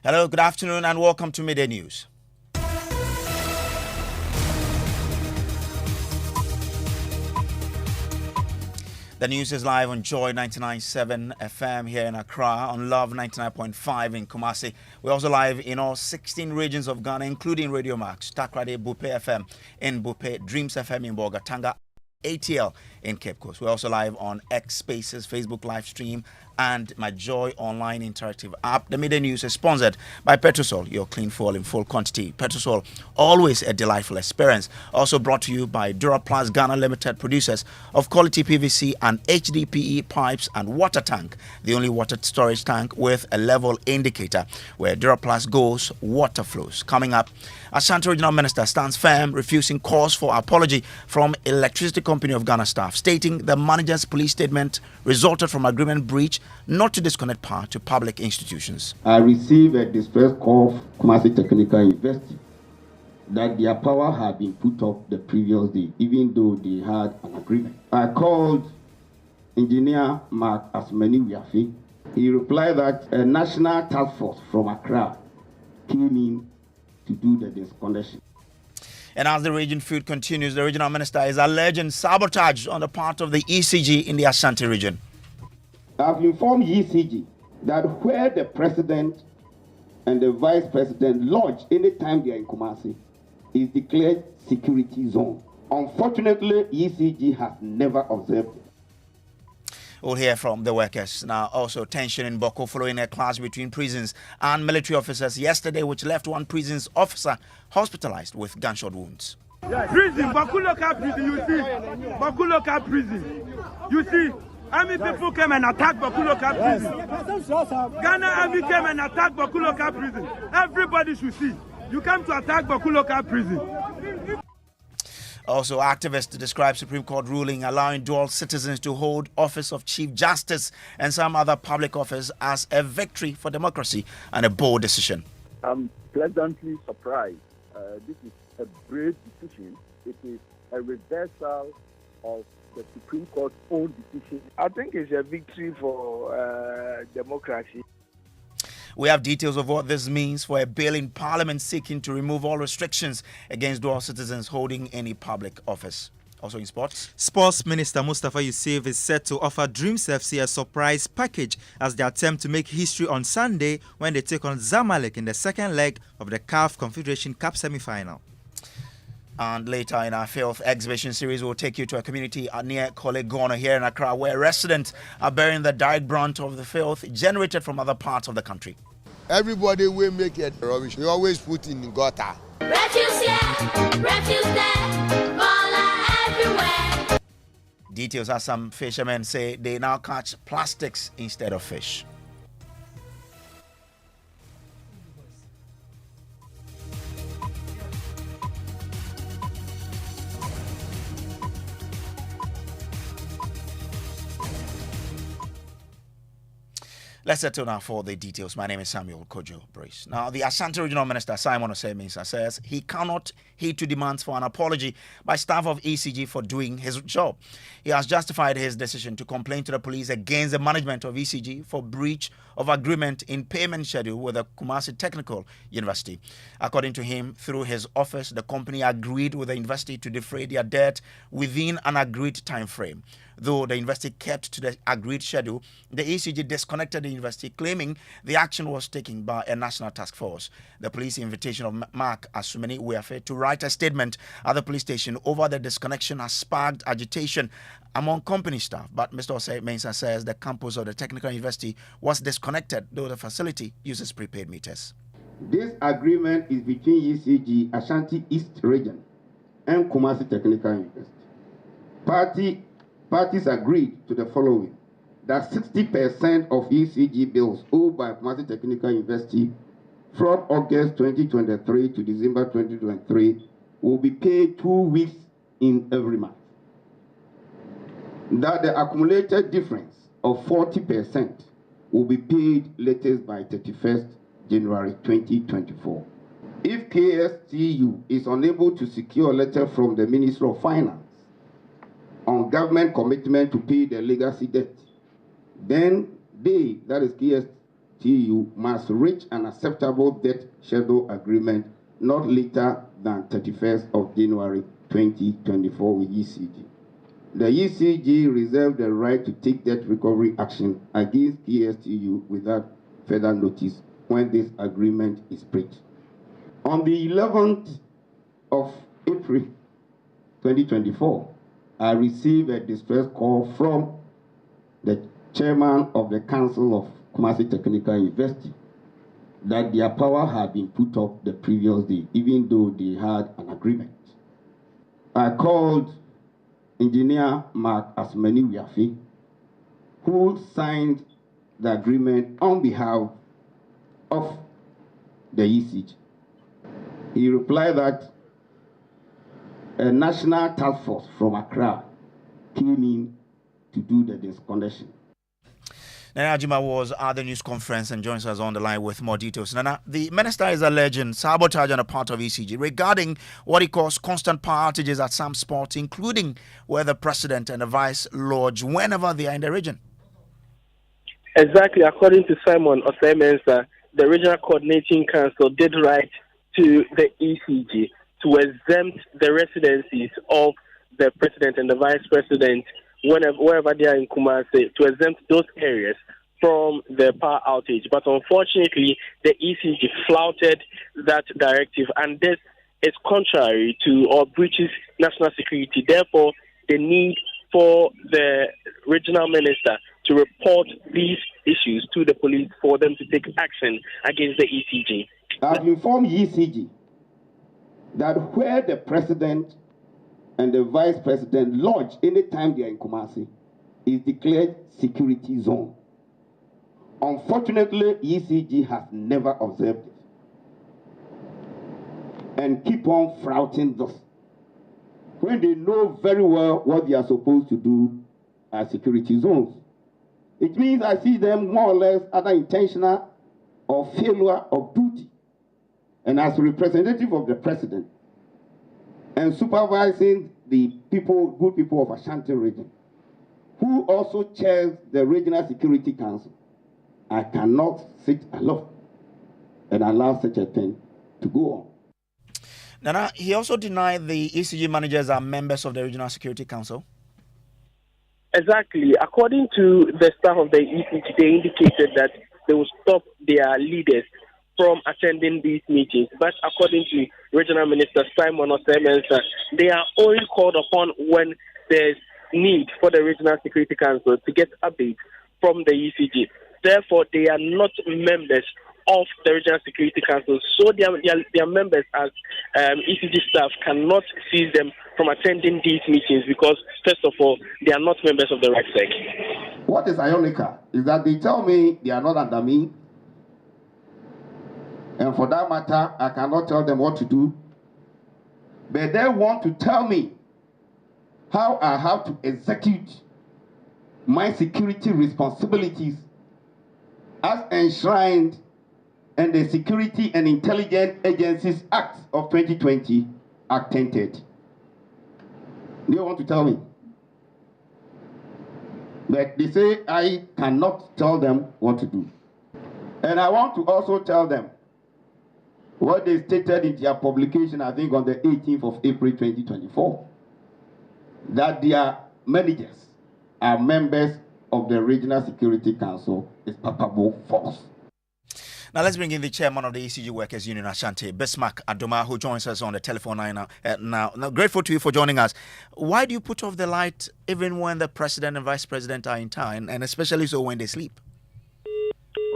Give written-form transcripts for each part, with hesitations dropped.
Hello, good afternoon, and welcome to Midday News. The news is live on Joy 99.7 FM here in Accra, on Love 99.5 in Kumasi. We're also live in all 16 regions of Ghana, including Radio Max, Takrade, Bupe FM in Bupe, Dreams FM in Bogatanga, ATL in Cape Coast. We're also live on X Spaces, Facebook live stream, and my Joy online interactive app. The Midday News is sponsored by Petrosol, your clean fuel in full quantity. Petrosol, always a delightful experience. Also brought to you by Duraplast Ghana Limited, producers of quality PVC and HDPE pipes and water tank, the only water storage tank with a level indicator. Where Duraplast goes, water flows. Coming up, Ashanti Regional Minister stands firm, refusing calls for apology from Electricity Company of Ghana staff, stating the manager's police statement resulted from agreement breach not to disconnect power to public institutions. I received a distress call from Kumasi Technical University that their power had been put off the previous day, even though they had an agreement. I called Engineer Mark Asmani Wiafi. He replied that a national task force from Accra came in to do the disconnection. And as the region feud continues, the regional minister is alleging sabotage on the part of the ECG in the Ashanti region. I've informed ECG that where the president and the vice president lodge anytime they are in Kumasi is declared security zone. Unfortunately, ECG has observed it. We'll hear from the workers. Now, also tension in Boko following a clash between prisons and military officers yesterday, which left one prisons officer hospitalized with gunshot wounds. Prison, Boko local prison, you see. Boko local prison. You see, army people came and attacked Boko local prison. Ghana army came and attacked Boko local prison. Everybody should see. You come to attack Boko local prison. Also, activists describe Supreme Court ruling allowing dual citizens to hold office of Chief Justice and some other public office as a victory for democracy and a bold decision. I'm pleasantly surprised. This is a brave decision. It is a reversal of the Supreme Court's own decision. I think it's a victory for democracy. We have details of what this means for a bill in Parliament seeking to remove all restrictions against dual citizens holding any public office. Also in sports. Sports Minister Mustafa Yusuf is set to offer Dreams FC a surprise package as they attempt to make history on Sunday when they take on Zamalek in the second leg of the CAF Confederation Cup semi-final. And later in our filth exhibition series, we'll take you to a community near Kolegono here in Accra, where residents are bearing the direct brunt of the filth generated from other parts of the country. Everybody will make it rubbish. We always put in the gutter. Refuse here, refuse there, everywhere. Details as some fishermen say they now catch plastics instead of fish. Let's settle now for the details. My name is Samuel Kojo Brace. Now, the Ashanti Regional Minister, Simon Osei-Mensah, says he cannot heed to demands for an apology by staff of ECG for doing his job. He has justified his decision to complain to the police against the management of ECG for breach of agreement in payment schedule with the Kumasi Technical University. According to him, through his office, the company agreed with the university to defray their debt within an agreed time frame. Though the university kept to the agreed schedule, the ECG disconnected the university, claiming the action was taken by a national task force. The police invitation of Mark Asumani Wiafe to write a statement at the police station over the disconnection has sparked agitation among company staff. But Mr. Osei-Mensah says the campus of the Technical University was disconnected, though the facility uses prepaid meters. This agreement is between ECG, Ashanti East Region, and Kumasi Technical University. Parties agreed to the following: that 60% of ECG bills owed by Kumasi Technical University from August 2023 to December 2023 will be paid 2 weeks in every month. That the accumulated difference of 40% will be paid latest by 31st January 2024. If KSTU is unable to secure a letter from the Ministry of Finance on government commitment to pay the legacy debt, then they, that is TU must reach an acceptable debt schedule agreement not later than 31st of January 2024 with ECG. The ECG reserves the right to take debt recovery action against PSTU without further notice when this agreement is breached. On the 11th of April 2024, I received a distress call from the chairman of the Council of Kumasi Technical University that their power had been put off the previous day, even though they had an agreement. I called Engineer Mark Asmani Wiafi, who signed the agreement on behalf of the ECG. He replied that a national task force from Accra came in to do the disconnection. Nana Ajima was at the news conference and joins us on the line with more details. Nana, the minister is alleging sabotage on the part of ECG regarding what he calls constant power outages at some spots, including where the president and the vice lodge whenever they are in the region. Exactly. According to Simon Osemensa, the Regional Coordinating Council did write to the ECG to exempt the residencies of the president and the vice president wherever they are in Kumasi, to exempt those areas from the power outage. But unfortunately, the ECG flouted that directive, and this is contrary to or breaches national security. Therefore, the need for the regional minister to report these issues to the police for them to take action against the ECG. I've informed ECG that where the president and the vice president lodge anytime they are in Kumasi is declared security zone. Unfortunately, ECG has observed it and keep on flouting this when they know very well what they are supposed to do as security zones. It means I see them more or less either intentional or failure of duty. And as representative of the president and supervising the good people of Ashanti region, who also chairs the Regional Security Council, I cannot sit alone and allow such a thing to go on. Nana, he also denied the ECG managers are members of the Regional Security Council. Exactly. According to the staff of the ECG, they indicated that they will stop their leaders from attending these meetings. But according to Regional Minister Simon Osemensa, they are only called upon when there's need for the Regional Security Council to get updates from the ECG. Therefore, they are not members of the Regional Security Council, so their members as ECG staff cannot seize them from attending these meetings because, first of all, they are not members of the RECSEC. What is ironical is that they tell me they are not under me, and for that matter, I cannot tell them what to do, but they want to tell me how I have to execute my security responsibilities as enshrined in the Security and Intelligence Agencies Act of 2020, Act 1030. They want to tell me. But they say I cannot tell them what to do. And I want to also tell them what they stated in their publication, I think on the 18th of April 2024, that their managers are members of the Regional Security Council is palpable false. Now let's bring in the chairman of the ECG Workers Union Ashanti, Bismarck Adoma, who joins us on the telephone line now. Now, grateful to you for joining us. Why do you put off the light even when the president and vice president are in town, and especially so when they sleep?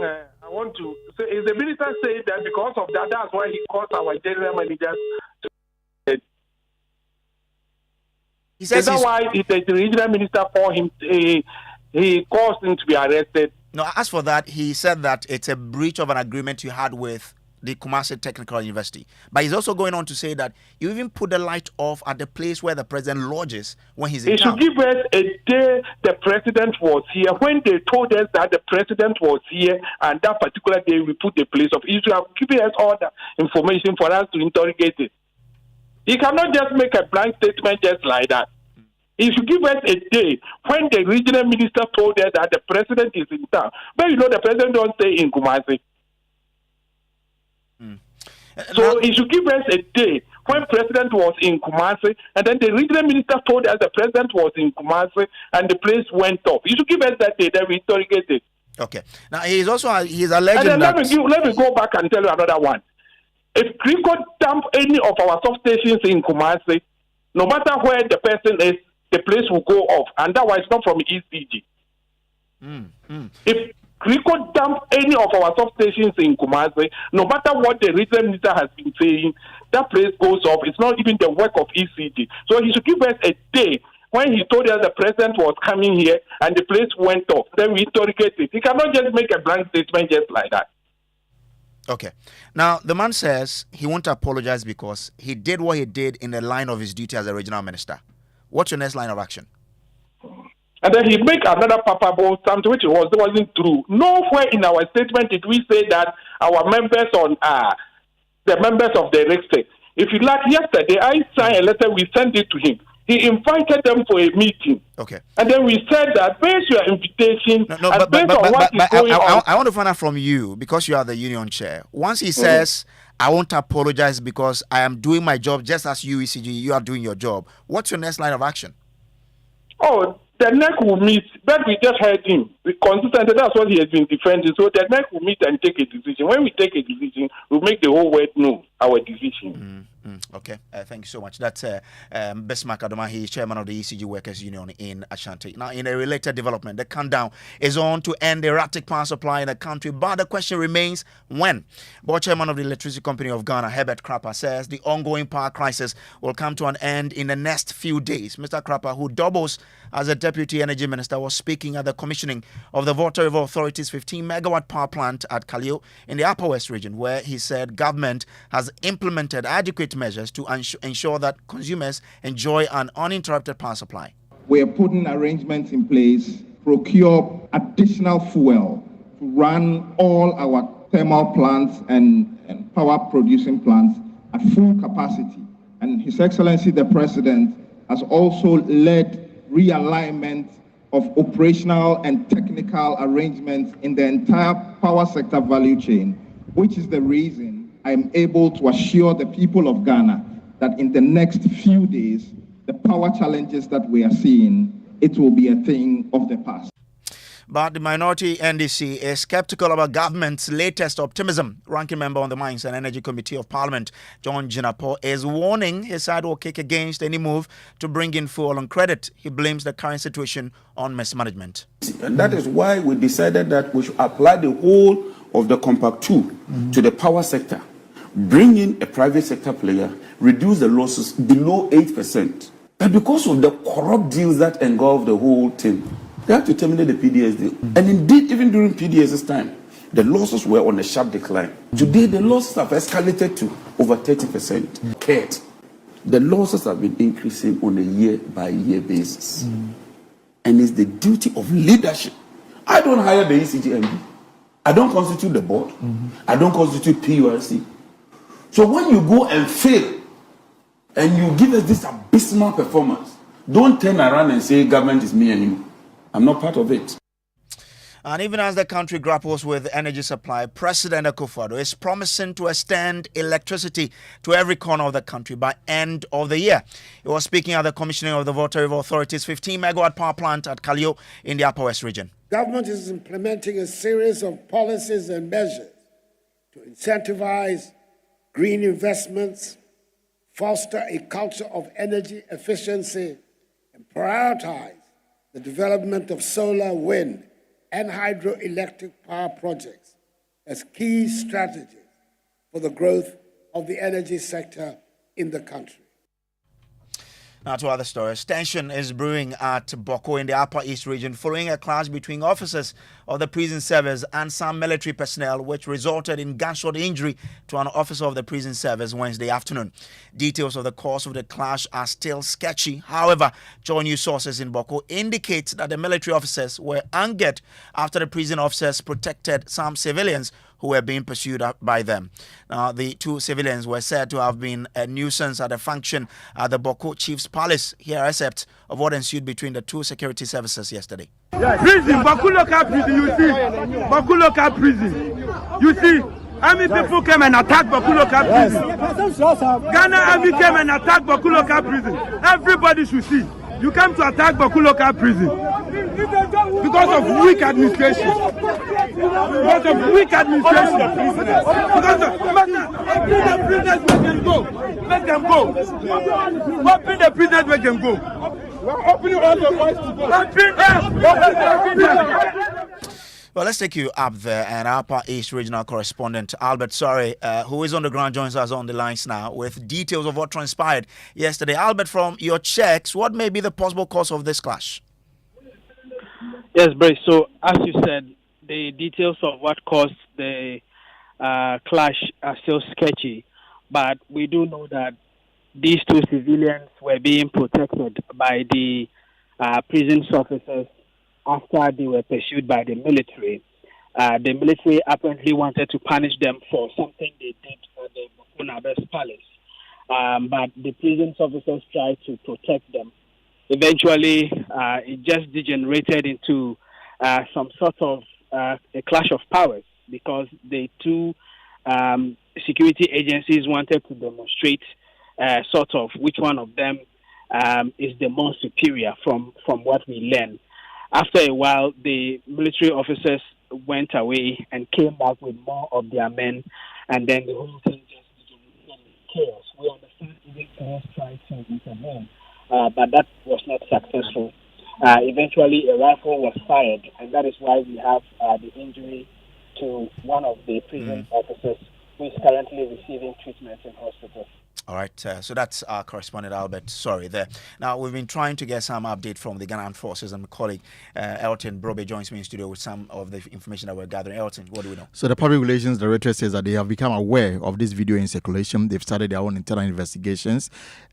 I want to say, is the minister saying that because of that, that's why he calls our general managers to... He says is that why the regional minister for him, he caused him to be arrested? No, as for that, he said that it's a breach of an agreement you had with the Kumasi Technical University. But he's also going on to say that you even put the light off at the place where the president lodges when he's in town. He should give us a day the president was here. When they told us that the president was here and that particular day we put the place off, he should have given us all the information for us to interrogate it. He cannot just make a blank statement just like that. He should give us a day when the regional minister told us that the president is in town. But you know the president don't stay in Kumasi. So he should give us a day when president was in Kumasi, and then the regional minister told us the president was in Kumasi, and the place went off. He should give us that day, then we interrogate it. Okay. Now he's alleging and then that. Let me go back and tell you another one. If Crico dump any of our substations in Kumasi, no matter where the person is, the place will go off, and that was not from ECG. If Crico dump any of our substations in Kumasi, no matter what the regional minister has been saying, that place goes off. It's not even the work of ECG. So he should give us a day when he told us the president was coming here and the place went off. Then we interrogate it. He cannot just make a blank statement just like that. Okay. Now, the man says he won't apologize because he did what he did in the line of his duty as a regional minister. What's your next line of action? And then he make another papable something which wasn't true. Nowhere in our statement did we say that our members on the members of the Riksdag. If you like, yesterday I signed a letter, we sent it to him. He invited them for a meeting. Okay. And then we said that based on your invitation, based on what is going on. I want to find out from you, because you are the union chair. Once he says, I won't apologize because I am doing my job just as you, ECG, you are doing your job. What's your next line of action? Oh, the NEC will meet, but we just heard him. We consistently, that's what he has been defending. So the NEC will meet and take a decision. When we take a decision, we'll make the whole world know our decision. Okay, thank you so much. That's Bismarck Adoma. He is chairman of the ECG Workers Union in Ashanti. Now, in a related development, the countdown is on to end erratic power supply in the country, but the question remains when. Board chairman of the Electricity Company of Ghana, Herbert Crapper, says the ongoing power crisis will come to an end in the next few days. Mr. Crapper, who doubles as a deputy energy minister, was speaking at the commissioning of the Volta River Authority's 15-megawatt power plant at Kalio in the Upper West region, where he said government has implemented adequate measures to ensure that consumers enjoy an uninterrupted power supply. We are putting arrangements in place, procure additional fuel to run all our thermal plants and power producing plants at full capacity. And His Excellency the President has also led realignment of operational and technical arrangements in the entire power sector value chain, which is the reason I am able to assure the people of Ghana that in the next few days, the power challenges that we are seeing, it will be a thing of the past. But the minority NDC is skeptical about government's latest optimism. Ranking member on the Mines and Energy Committee of Parliament, John Jinapo, is warning his side will kick against any move to bring in fuel on credit. He blames the current situation on mismanagement. And that is why we decided that we should apply the whole of the Compact 2 to the power sector. Bring in a private sector player, reduce the losses below 8%. But because of the corrupt deals that engulf the whole thing, they had to terminate the PDS deal. And indeed, even during PDS's time, the losses were on a sharp decline. Today, the losses have escalated to over 30%. Yet, the losses have been increasing on a year-by-year basis. And it's the duty of leadership. I don't hire the ECGMB. I don't constitute the board. I don't constitute PURC. So when you go and fail, and you give us this abysmal performance, don't turn around and say government is me and you. I'm not part of it. And even as the country grapples with energy supply, President Akufo-Addo is promising to extend electricity to every corner of the country by end of the year. He was speaking at the commissioning of the Volta River Authority's 15-megawatt power plant at Kalio in the Upper West region. Government is implementing a series of policies and measures to incentivize green investments, foster a culture of energy efficiency, and prioritize the development of solar, wind, and hydroelectric power projects as key strategies for the growth of the energy sector in the country. Now to other stories. Tension is brewing at Boko in the Upper East region following a clash between officers of the prison service and some military personnel, which resulted in gunshot injury to an officer of the prison service Wednesday afternoon. Details of the cause of the clash are still sketchy. However, joint news sources in Boko indicate that the military officers were angered after the prison officers protected some civilians who were being pursued by them. Now, the two civilians were said to have been a nuisance at a function at the Boko Chief's Palace. Here, a excerpt of what ensued between the two security services yesterday. Prison, Baku local prison, you see. Baku local prison. You see, army people came and attacked Baku local prison. Ghana army came and attacked Baku local prison. Everybody should see. You came to attack Baku local prison because of weak administration. Because of weak administration. Because of open the prisoners where them go. Let them go. Open the prisoners where them go. Open all the voice to go. Well, let's take you up there, and Upper East Regional Correspondent Albert Sorry, who is on the ground, joins us on the lines now with details of what transpired yesterday. Albert, from your checks, what may be the possible cause of this clash? Yes, Brace. So, as you said, the details of what caused the clash are still sketchy, but we do know that these two civilians were being protected by the prison officers after they were pursued by the military. The military apparently wanted to punish them for something they did at the Bokunabe's palace, but the prison officers tried to protect them. Eventually, it just degenerated into some sort of a clash of powers because the two security agencies wanted to demonstrate sort of which one of them is the more superior from what we learned. After a while, the military officers went away and came back with more of their men, and then the whole thing just became chaos. We understand even police tried to intervene, but that was not successful. Eventually, a rifle was fired, and that is why we have the injury to one of the prison officers who is currently receiving treatment in hospital. All right, so that's our correspondent Albert Sorry there. Now, we've been trying to get some update from the Ghana Armed Forces, and my colleague Elton Brobe joins me in studio with some of the information that we're gathering. Elton, what do we know? So the Public Relations Director says that they have become aware of this video in circulation. They've started their own internal investigations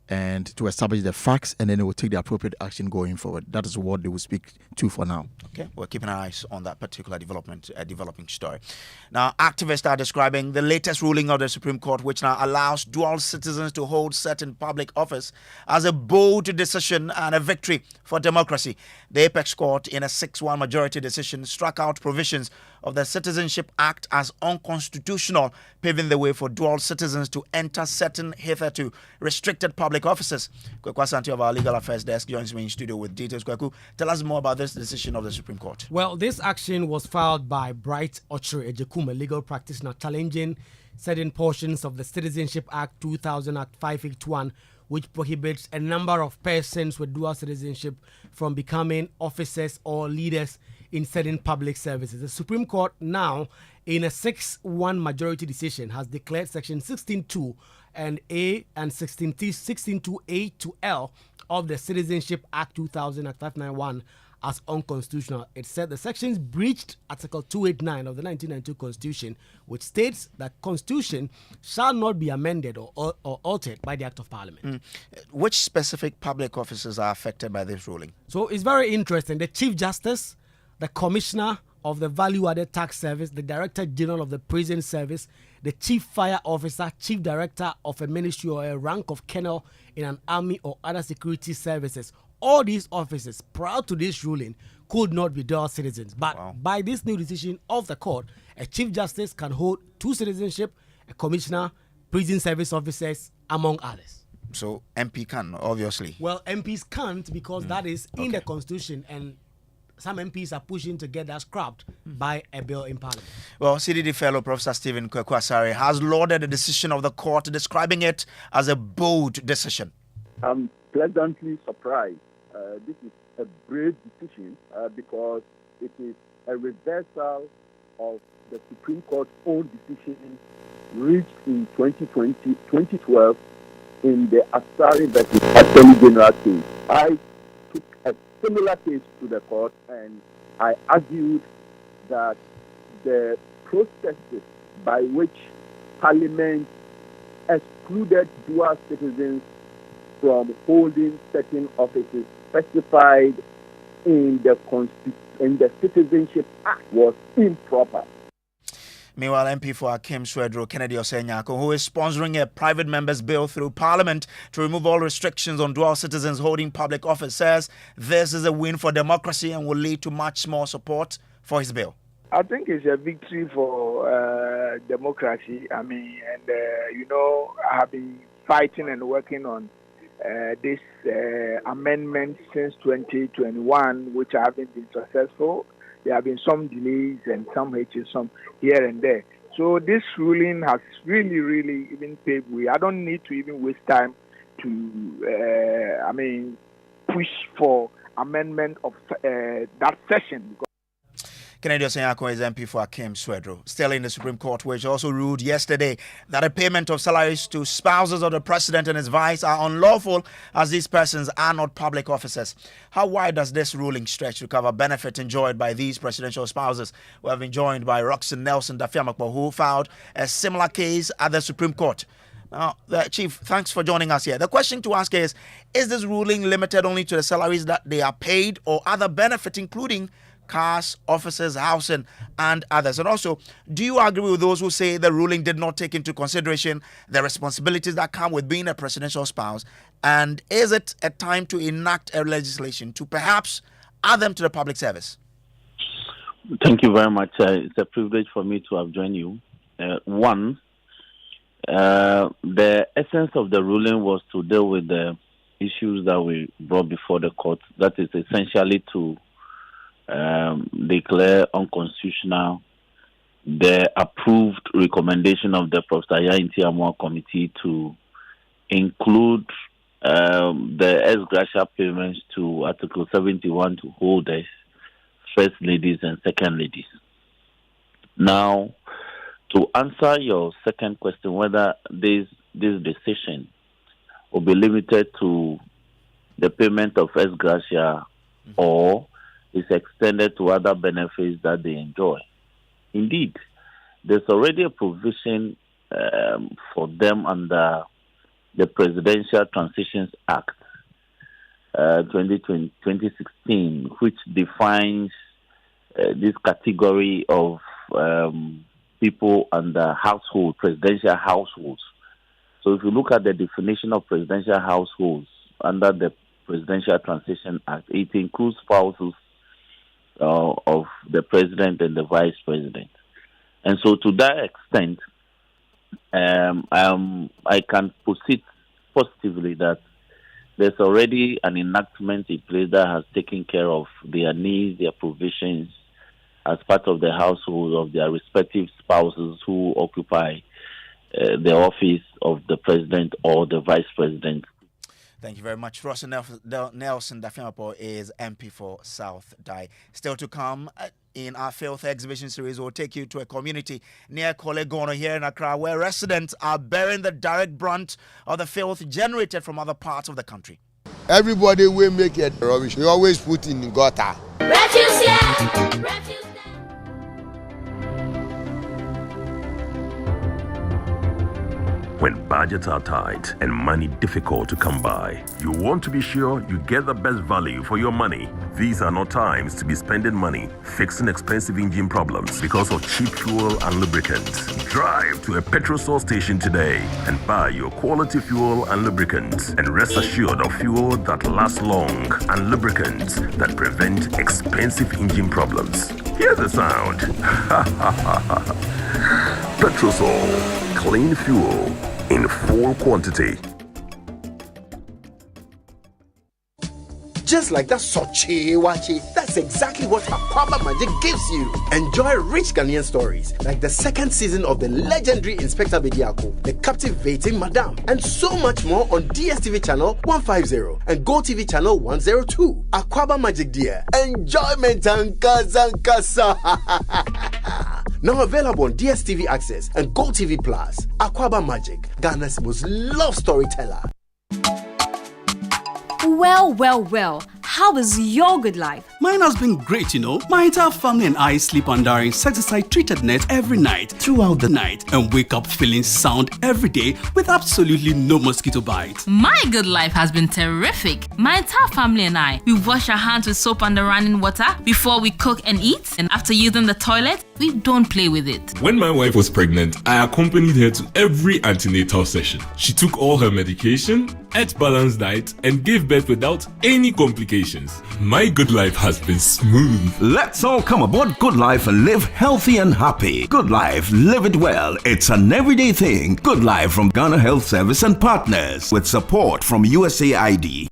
and to establish the facts, and then they will take the appropriate action going forward. That is what they will speak to for now. Okay, we're keeping our eyes on that particular developing story. Now, activists are describing the latest ruling of the Supreme Court, which now allows dual citizens to hold certain public office, as a bold decision and a victory for democracy. The Apex Court, in a 6-1 majority decision, struck out provisions of the Citizenship Act as unconstitutional, paving the way for dual citizens to enter certain hitherto restricted public offices. Kweku Asante of our Legal Affairs Desk joins me in studio with details. Kweku, tell us more about this decision of the Supreme Court. Well, this action was filed by Bright Ochre Ejekum, a legal practitioner, challenging certain portions of the Citizenship Act 2000 Act 581, which prohibits a number of persons with dual citizenship from becoming officers or leaders in certain public services. The Supreme Court now, in a 6-1 majority decision, has declared Section 16.2 and A and 16.2A to L of the Citizenship Act 2000 Act 591 as unconstitutional. It said the sections breached Article 289 of the 1992 Constitution, which states that Constitution shall not be amended or altered by the Act of Parliament. Which specific public officers are affected by this ruling? So it's very interesting. The Chief Justice, the Commissioner of the Value-Added Tax Service, the Director General of the Prison Service, the Chief Fire Officer, Chief Director of a ministry or a rank of colonel in an army or other security services. All these officers, prior to this ruling, could not be dual citizens. But by this new decision of the court, a Chief Justice can hold two citizenship, a Commissioner, prison service officers, among others. So MP can, obviously. Well, MPs can't because that is in the Constitution, and some MPs are pushing to get that scrapped by a bill in Parliament. Well, CDD fellow Professor Stephen Kweku Asare has lauded the decision of the court, describing it as a bold decision. I'm pleasantly surprised. This is a brave decision because it is a reversal of the Supreme Court's own decision reached in 2012 in the Asari versus Attorney General case. I took a similar case to the court, and I argued that the processes by which Parliament excluded dual citizens from holding certain offices specified in the Citizenship Act was improper. Meanwhile, MP for Akim Swedro, Kennedy Osenyako, who is sponsoring a private member's bill through Parliament to remove all restrictions on dual citizens holding public office, says this is a win for democracy and will lead to much more support for his bill. I think it's a victory for democracy. I mean, and I have been fighting and working on this amendment since 2021, which haven't been successful. There have been some delays and some hitches, some here and there. So this ruling has really even paved way. I don't need to even waste time to, push for amendment of that session. Kennedy Osenyako is MP for Akim Swedro. Still in the Supreme Court, which also ruled yesterday that the payment of salaries to spouses of the president and his vice are unlawful as these persons are not public officers. How wide does this ruling stretch to cover benefit enjoyed by these presidential spouses? We have been joined by Roxanne Nelson Dafiamakpo, who filed a similar case at the Supreme Court. Now, Chief, thanks for joining us here. The question to ask is this ruling limited only to the salaries that they are paid or other benefits, including cars, offices, housing, and others? And also, do you agree with those who say the ruling did not take into consideration the responsibilities that come with being a presidential spouse? And is it a time to enact a legislation to perhaps add them to the public service? Thank you very much. It's a privilege for me to have joined you. The essence of the ruling was to deal with the issues that we brought before the court. That is essentially to declare unconstitutional the approved recommendation of the Professor Yainti Amwa Committee to include the ex gratia payments to Article 71 to holders, first ladies and second ladies. Now, to answer your second question, whether this decision will be limited to the payment of ex gratia or is extended to other benefits that they enjoy. Indeed, there's already a provision for them under the Presidential Transitions Act 2016, which defines this category of people under presidential households. So if you look at the definition of presidential households under the Presidential Transition Act, it includes spouses of the president and the vice president. And so to that extent, I can proceed positively that there's already an enactment in place that has taken care of their needs, their provisions as part of the household of their respective spouses who occupy the office of the president or the vice president. Thank you very much. Roxanne Nelson Dafiamakpo is MP for South Dai. Still to come in our Filth exhibition series, we'll take you to a community near Kolegono here in Accra, where residents are bearing the direct brunt of the filth generated from other parts of the country. Everybody will make it rubbish. We always put in gutter. Refuse, yeah. Refuse. When budgets are tight and money difficult to come by, you want to be sure you get the best value for your money. These are not times to be spending money fixing expensive engine problems because of cheap fuel and lubricants. Drive to a petrol source station today and buy your quality fuel and lubricants, and rest assured of fuel that lasts long and lubricants that prevent expensive engine problems. Hear the sound. Petrosol, clean fuel in full quantity. Just like that Sochi Wachi, that's exactly what Akwaba Magic gives you. Enjoy rich Ghanaian stories like the second season of the legendary Inspector Bediako, the captivating Madame, and so much more on DSTV channel 150 and GoTV channel 102. Akwaba Magic, dear. Enjoyment and Kazankasa. Now available on DSTV Access and GoTV Plus. Akwaba Magic, Ghana's most loved storyteller. Well, how is your good life? Mine has been great, you know. My entire family and I sleep under our insecticide-treated net every night, throughout the night, and wake up feeling sound every day with absolutely no mosquito bite. My good life has been terrific. My entire family and I, we wash our hands with soap and running water before we cook and eat, and after using the toilet, we don't play with it. When my wife was pregnant, I accompanied her to every antenatal session. She took all her medication, ate balanced diet, and gave birth without any complications. My good life has been smooth. Let's all come aboard Good Life and live healthy and happy. Good Life, live it well. It's an everyday thing. Good Life from Ghana Health Service and partners with support from USAID.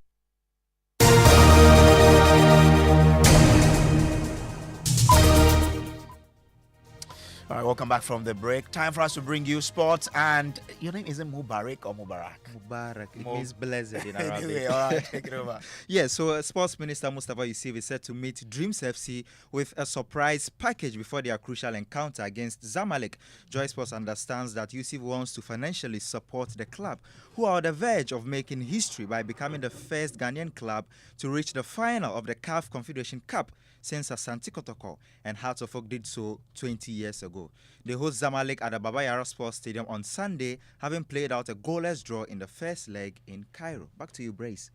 All right, welcome back from the break. Time for us to bring you sports. And your name isn't Mubarak or Mubarak? Mubarak. It means blessed in Arabic. Anyway, all right, take it over. Yeah, so Sports Minister Mustafa Yusuf is set to meet Dreams FC with a surprise package before their crucial encounter against Zamalek. Joy Sports understands that Yusuf wants to financially support the club, who are on the verge of making history by becoming the first Ghanaian club to reach the final of the CAF Confederation Cup since Asante Kotoko and Hearts of Oak did so 20 years ago. They host Zamalek at the Baba Yara Sports Stadium on Sunday, having played out a goalless draw in the first leg in Cairo. Back to you, Brace.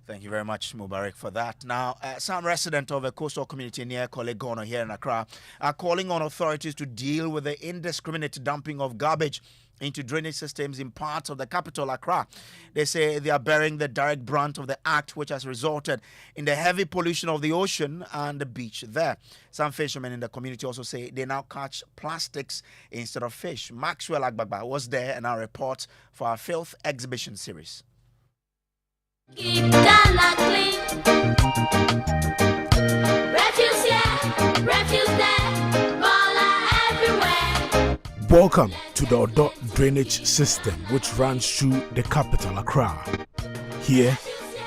Thank you very much, Mubarak, for that. Now, some residents of a coastal community near Kolegono here in Accra are calling on authorities to deal with the indiscriminate dumping of garbage into drainage systems in parts of the capital, Accra. They say they are bearing the direct brunt of the act, which has resulted in the heavy pollution of the ocean and the beach there. Some fishermen in the community also say they now catch plastics instead of fish. Maxwell Agbagba was there and our report for our Filth exhibition series. Keep Ghana clean. Refuse here, refuse there, Bola everywhere. Welcome to the Odo drainage system, which runs through the capital, Accra. Here,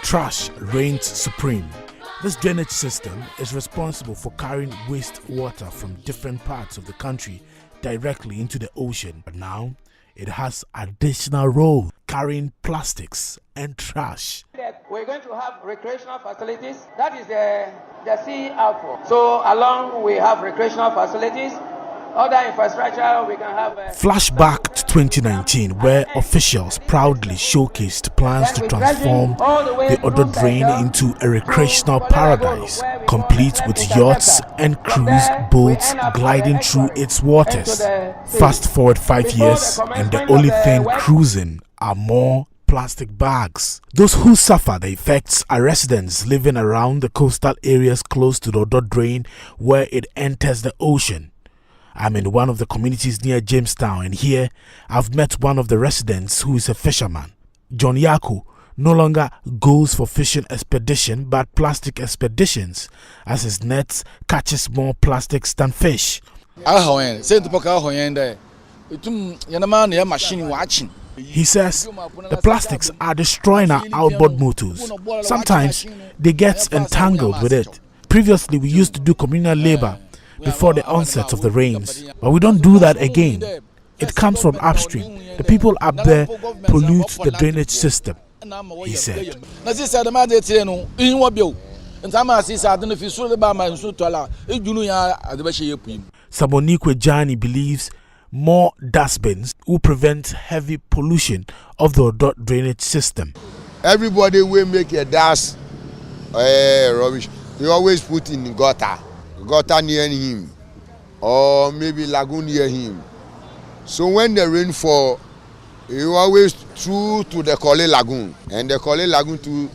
trash reigns supreme. This drainage system is responsible for carrying wastewater from different parts of the country directly into the ocean. But now, it has additional role carrying plastics and trash. We're going to have recreational facilities. That is the sea outflow. So along we have recreational facilities. Other infrastructure we can have. Flashback to 2019, where officials proudly showcased plans to transform the Odo Drain into a recreational paradise, complete with yachts and cruise boats gliding through its waters. Fast forward 5 years, and the only thing cruising are more plastic bags. Those who suffer the effects are residents living around the coastal areas close to the Odo Drain, where it enters the ocean. I'm in one of the communities near Jamestown, and here I've met one of the residents who is a fisherman. John Yaku no longer goes for fishing expedition but plastic expeditions, as his nets catches more plastics than fish. He says the plastics are destroying our outboard motors. Sometimes they get entangled with it. Previously we used to do communal labor before the onset of the rains, but we don't do that again. It comes from upstream. The people up there pollute the drainage system, he said. Sabonikwe Jani believes more dustbins will prevent heavy pollution of the drainage system. Everybody will make a dust rubbish. They always put in gutter near him, or maybe lagoon near him. So when the rain fall, you always through to the Kole Lagoon, and the Kole Lagoon to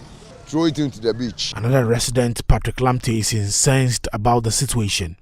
throw it into the beach. Another resident, Patrick Lamte, is incensed about the situation.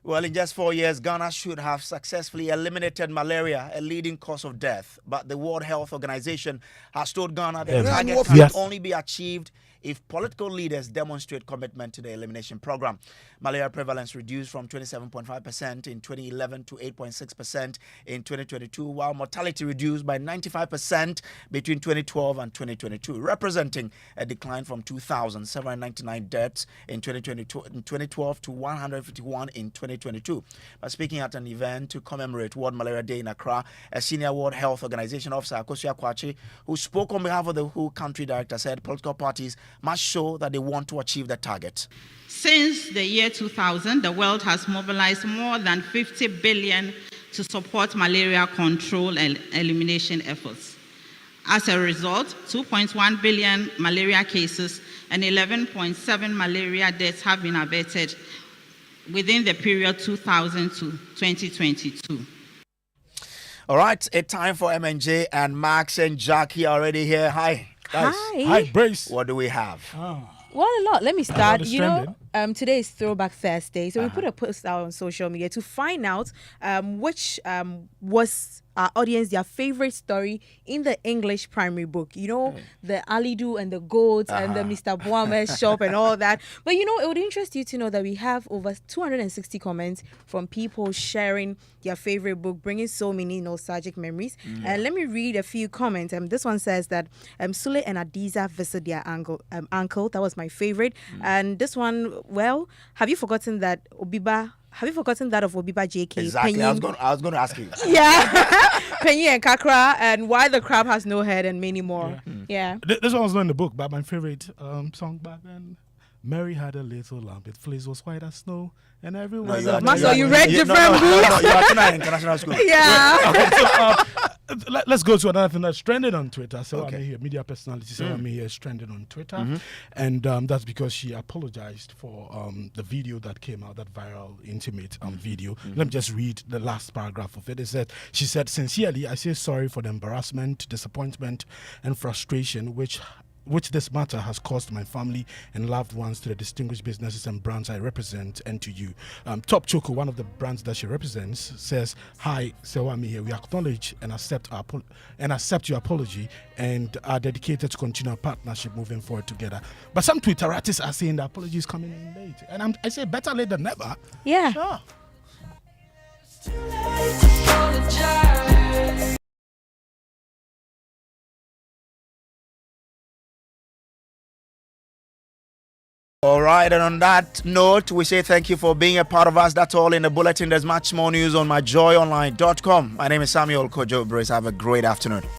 Well, in just 4 years, Ghana should have successfully eliminated malaria, a leading cause of death. But the World Health Organization has told Ghana that the target can only be achieved if political leaders demonstrate commitment to the elimination program. Malaria prevalence reduced from 27.5% in 2011 to 8.6% in 2022, while mortality reduced by 95% between 2012 and 2022, representing a decline from 2,799 deaths in 2012 to 151 in 2022. But speaking at an event to commemorate World Malaria Day in Accra, a senior World Health Organization officer, Kojo Kwachi, who spoke on behalf of the WHO country director, said political parties must show that they want to achieve the target. Since the year 2000, the world has mobilized more than 50 billion to support malaria control and elimination efforts. As a result, 2.1 billion malaria cases and 11.7 malaria deaths have been averted within the period 2000 to 2022. All right, it's time for MNJ and Max and Jackie already here. Hi, guys. Hi, Brace. What do we have? Well, a lot. Let me start. Today is Throwback Thursday, so we put a post out on social media to find out which was our audience their favorite story in the English primary book. The Alidu and the goats and the Mr. Boame's shop and all that. But it would interest you to know that we have over 260 comments from people sharing their favorite book, bringing so many nostalgic memories. And let me read a few comments. This one says that Sule and Adiza visit their uncle. That was my favorite. And this one, well, have you forgotten that of Obiba JK? Exactly. I was going to ask you. Yeah. Penny and Kakra, and Why the Crab Has No Head, and many more. Yeah. This one was not in the book, but my favorite song back then. Mary had a little lamb. Its fleece was white as snow, and everyone. You read different books. No, you are in international school. Yeah. Okay, so let's go to another thing that's trending on Twitter. So I'm here, media personality. So I'm here is trending on Twitter, and that's because she apologized for the video that came out, that viral intimate video. Let me just read the last paragraph of it. She said, "Sincerely, I say sorry for the embarrassment, disappointment, and frustration which this matter has caused my family and loved ones, to the distinguished businesses and brands I represent, and to you." Top Choco, one of the brands that she represents, says, "Hi, Sewami here. We acknowledge and accept your apology and are dedicated to continue our partnership moving forward together." But some Twitteratists are saying the apology is coming in late, and I say better late than never. Yeah. Sure. All right, and on that note, we say thank you for being a part of us. That's all in the bulletin. There's much more news on myjoyonline.com. My name is Samuel Kojo Brace. Have a great afternoon.